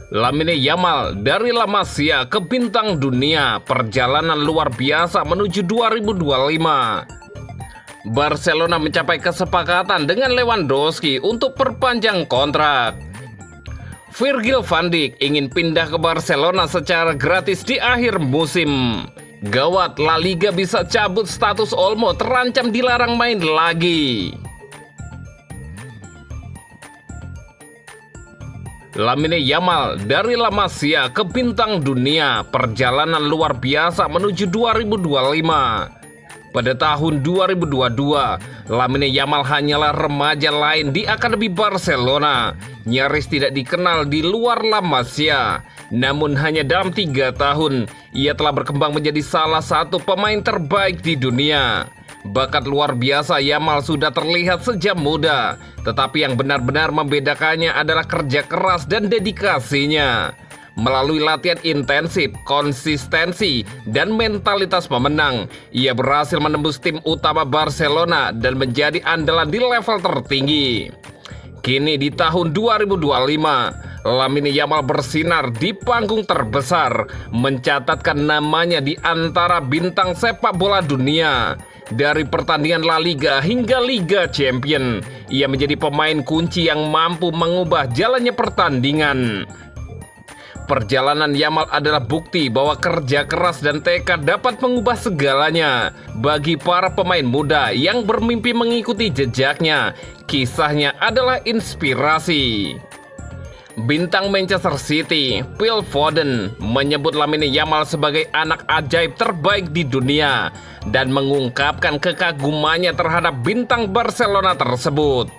Lamine Yamal dari La Masia ke bintang dunia, perjalanan luar biasa menuju 2025. Barcelona mencapai kesepakatan dengan Lewandowski untuk perpanjang kontrak. Virgil van Dijk ingin pindah ke Barcelona secara gratis di akhir musim. Gawat, La Liga bisa cabut status Olmo, terancam dilarang main lagi. Lamine Yamal dari La Masia ke bintang dunia, perjalanan luar biasa menuju 2025. Pada tahun 2022, Lamine Yamal hanyalah remaja lain di Akademi Barcelona, nyaris tidak dikenal di luar La Masia. Namun hanya dalam 3 tahun, ia telah berkembang menjadi salah satu pemain terbaik di dunia. Bakat luar biasa Yamal sudah terlihat sejak muda, tetapi yang benar-benar membedakannya adalah kerja keras dan dedikasinya. Melalui latihan intensif, konsistensi, dan mentalitas pemenang, ia berhasil menembus tim utama Barcelona dan menjadi andalan di level tertinggi. Kini di tahun 2025, Lamine Yamal bersinar di panggung terbesar, mencatatkan namanya di antara bintang sepak bola dunia. Dari pertandingan La Liga hingga Liga Champions, ia menjadi pemain kunci yang mampu mengubah jalannya pertandingan. Perjalanan Yamal adalah bukti bahwa kerja keras dan tekad dapat mengubah segalanya. Bagi para pemain muda yang bermimpi mengikuti jejaknya, kisahnya adalah inspirasi. Bintang Manchester City, Phil Foden, menyebut Lamine Yamal sebagai anak ajaib terbaik di dunia dan mengungkapkan kekagumannya terhadap bintang Barcelona tersebut.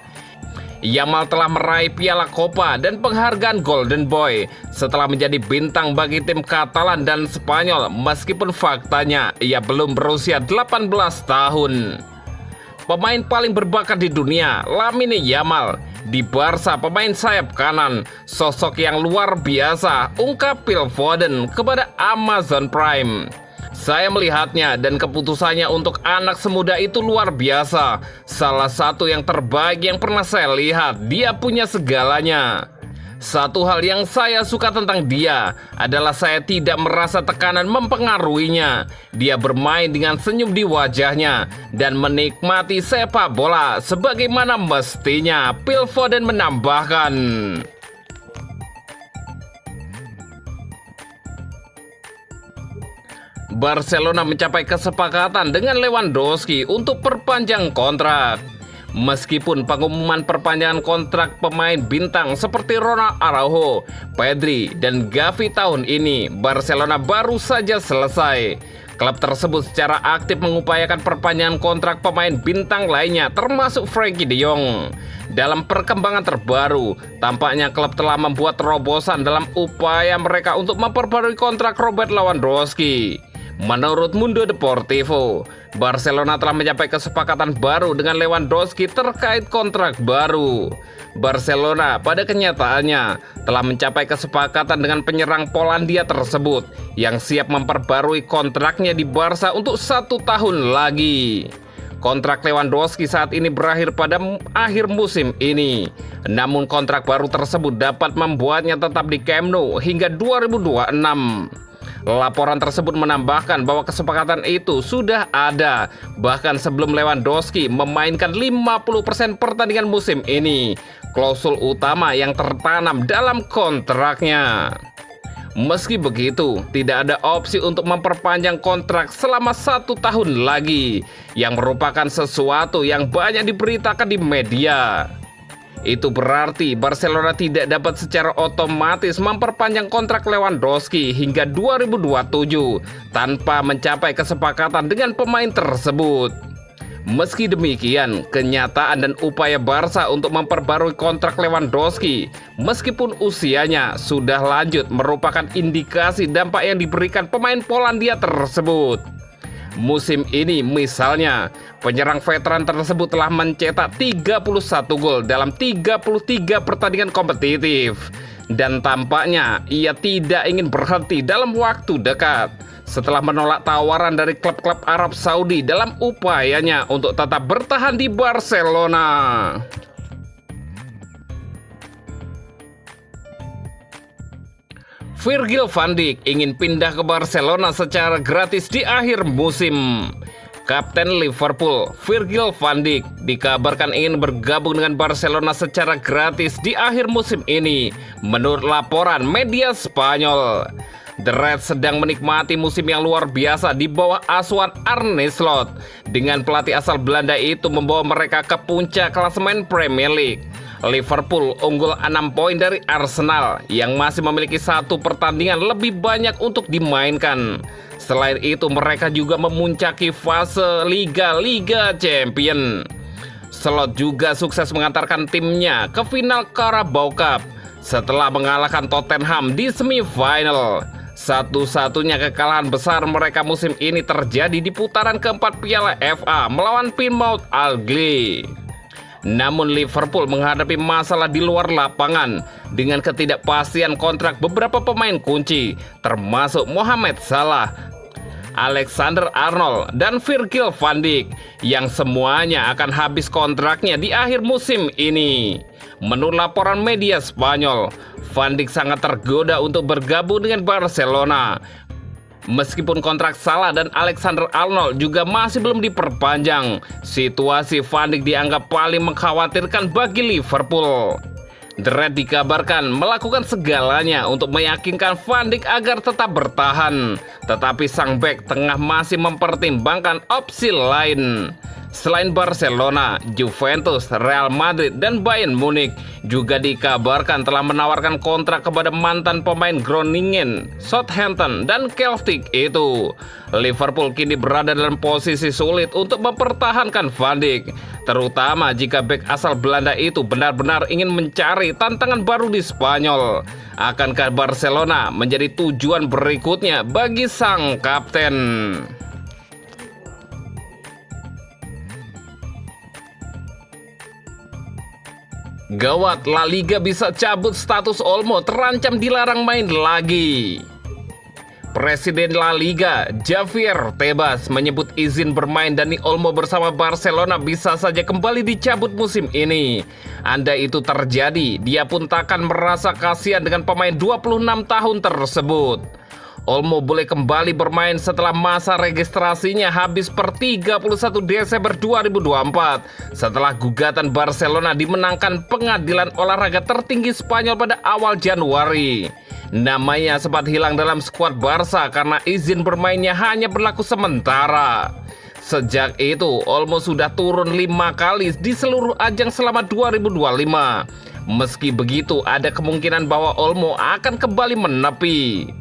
Yamal telah meraih Piala Copa dan penghargaan Golden Boy setelah menjadi bintang bagi tim Katalan dan Spanyol, meskipun faktanya ia belum berusia 18 tahun. Pemain paling berbakat di dunia, Lamine Yamal. Di Barca, pemain sayap kanan, sosok yang luar biasa, ungkap Phil Foden kepada Amazon Prime. Saya melihatnya dan keputusannya untuk anak semuda itu luar biasa. Salah satu yang terbaik yang pernah saya lihat. Dia punya segalanya. Satu hal yang saya suka tentang dia adalah saya tidak merasa tekanan mempengaruhinya. Dia bermain dengan senyum di wajahnya dan menikmati sepak bola sebagaimana mestinya, Phil Foden menambahkan. Barcelona mencapai kesepakatan dengan Lewandowski untuk perpanjang kontrak. Meskipun pengumuman perpanjangan kontrak pemain bintang seperti Ronald Araujo, Pedri, dan Gavi tahun ini, Barcelona baru saja selesai. Klub tersebut secara aktif mengupayakan perpanjangan kontrak pemain bintang lainnya, termasuk Frenkie de Jong. Dalam perkembangan terbaru, tampaknya klub telah membuat terobosan dalam upaya mereka untuk memperbarui kontrak Robert Lewandowski. Menurut Mundo Deportivo, Barcelona telah mencapai kesepakatan baru dengan Lewandowski terkait kontrak baru. Barcelona pada kenyataannya telah mencapai kesepakatan dengan penyerang Polandia tersebut yang siap memperbarui kontraknya di Barca untuk 1 tahun lagi. Kontrak Lewandowski saat ini berakhir pada akhir musim ini. Namun kontrak baru tersebut dapat membuatnya tetap di Camp Nou hingga 2026. Laporan tersebut menambahkan bahwa kesepakatan itu sudah ada bahkan sebelum Lewandowski memainkan 50% pertandingan musim ini, klausul utama yang tertanam dalam kontraknya. Meski begitu, tidak ada opsi untuk memperpanjang kontrak selama 1 tahun lagi, yang merupakan sesuatu yang banyak diberitakan di media. Itu berarti Barcelona tidak dapat secara otomatis memperpanjang kontrak Lewandowski hingga 2027 tanpa mencapai kesepakatan dengan pemain tersebut. Meski demikian, kenyataan dan upaya Barca untuk memperbarui kontrak Lewandowski meskipun usianya sudah lanjut merupakan indikasi dampak yang diberikan pemain Polandia tersebut. Musim ini misalnya, penyerang veteran tersebut telah mencetak 31 gol dalam 33 pertandingan kompetitif. Dan tampaknya ia tidak ingin berhenti dalam waktu dekat setelah menolak tawaran dari klub-klub Arab Saudi dalam upayanya untuk tetap bertahan di Barcelona. Virgil van Dijk ingin pindah ke Barcelona secara gratis di akhir musim. Kapten Liverpool, Virgil van Dijk, dikabarkan ingin bergabung dengan Barcelona secara gratis di akhir musim ini, menurut laporan media Spanyol. The Reds sedang menikmati musim yang luar biasa di bawah asuhan Arne Slot. Dengan pelatih asal Belanda itu membawa mereka ke puncak klasemen Premier League. Liverpool unggul 6 poin dari Arsenal yang masih memiliki 1 pertandingan lebih banyak untuk dimainkan. Selain itu mereka juga memuncaki fase Liga Champion. Slot juga sukses mengantarkan timnya ke final Carabao Cup setelah mengalahkan Tottenham di semifinal. Satu-satunya kekalahan besar mereka musim ini terjadi di putaran keempat Piala FA melawan Plymouth Argyle. Namun Liverpool menghadapi masalah di luar lapangan dengan ketidakpastian kontrak beberapa pemain kunci, termasuk Mohamed Salah, Alexander-Arnold, dan Virgil van Dijk yang semuanya akan habis kontraknya di akhir musim ini. Menurut laporan media Spanyol, Van Dijk sangat tergoda untuk bergabung dengan Barcelona. Meskipun kontrak Salah dan Alexander-Arnold juga masih belum diperpanjang, situasi Van Dijk dianggap paling mengkhawatirkan bagi Liverpool. The Reds dikabarkan melakukan segalanya untuk meyakinkan Van Dijk agar tetap bertahan, tetapi sang bek tengah masih mempertimbangkan opsi lain. Selain Barcelona, Juventus, Real Madrid, dan Bayern Munich juga dikabarkan telah menawarkan kontrak kepada mantan pemain Groningen, Southampton, dan Celtic itu. Liverpool kini berada dalam posisi sulit untuk mempertahankan Van Dijk, terutama jika bek asal Belanda itu benar-benar ingin mencari tantangan baru di Spanyol. Akankah Barcelona menjadi tujuan berikutnya bagi sang kapten? Gawat, La Liga bisa cabut status Olmo, terancam dilarang main lagi. Presiden La Liga, Javier Tebas, menyebut izin bermain Dani Olmo bersama Barcelona bisa saja kembali dicabut musim ini. Andai itu terjadi, dia pun takkan merasa kasihan dengan pemain 26 tahun tersebut. Olmo boleh kembali bermain setelah masa registrasinya habis per 31 Desember 2024 setelah gugatan Barcelona dimenangkan Pengadilan Olahraga tertinggi Spanyol pada awal Januari. Namanya sempat hilang dalam skuad Barca karena izin bermainnya hanya berlaku sementara. Sejak itu, Olmo sudah turun 5 kali di seluruh ajang selama 2025. Meski begitu, ada kemungkinan bahwa Olmo akan kembali menepi.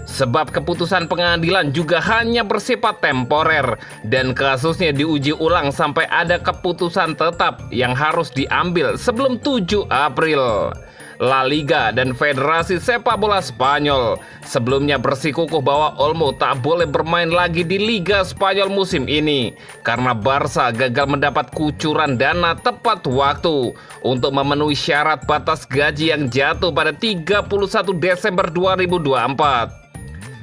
Sebab keputusan pengadilan juga hanya bersifat temporer dan kasusnya diuji ulang sampai ada keputusan tetap yang harus diambil sebelum 7 April. La Liga dan Federasi Sepak Bola Spanyol sebelumnya bersikukuh bahwa Olmo tak boleh bermain lagi di Liga Spanyol musim ini karena Barca gagal mendapat kucuran dana tepat waktu untuk memenuhi syarat batas gaji yang jatuh pada 31 Desember 2024.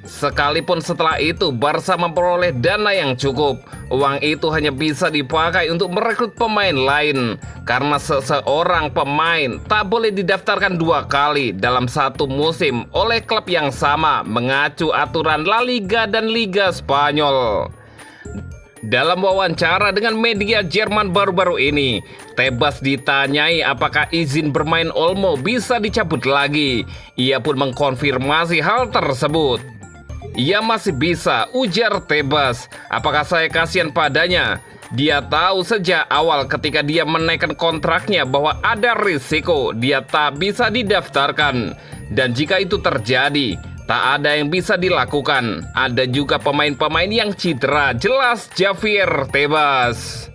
Sekalipun setelah itu Barca memperoleh dana yang cukup, uang itu hanya bisa dipakai untuk merekrut pemain lain karena seseorang pemain tak boleh didaftarkan 2 kali dalam satu musim oleh klub yang sama, mengacu aturan La Liga dan Liga Spanyol. Dalam wawancara dengan media Jerman baru-baru ini, Tebas ditanyai apakah izin bermain Olmo bisa dicabut lagi. Ia pun mengkonfirmasi hal tersebut. "Ia masih bisa," ujar Tebas. "Apakah saya kasihan padanya? Dia tahu sejak awal ketika dia menaikkan kontraknya bahwa ada risiko dia tak bisa didaftarkan. Dan jika itu terjadi, tak ada yang bisa dilakukan. Ada juga pemain-pemain yang cedera," jelas Javier Tebas.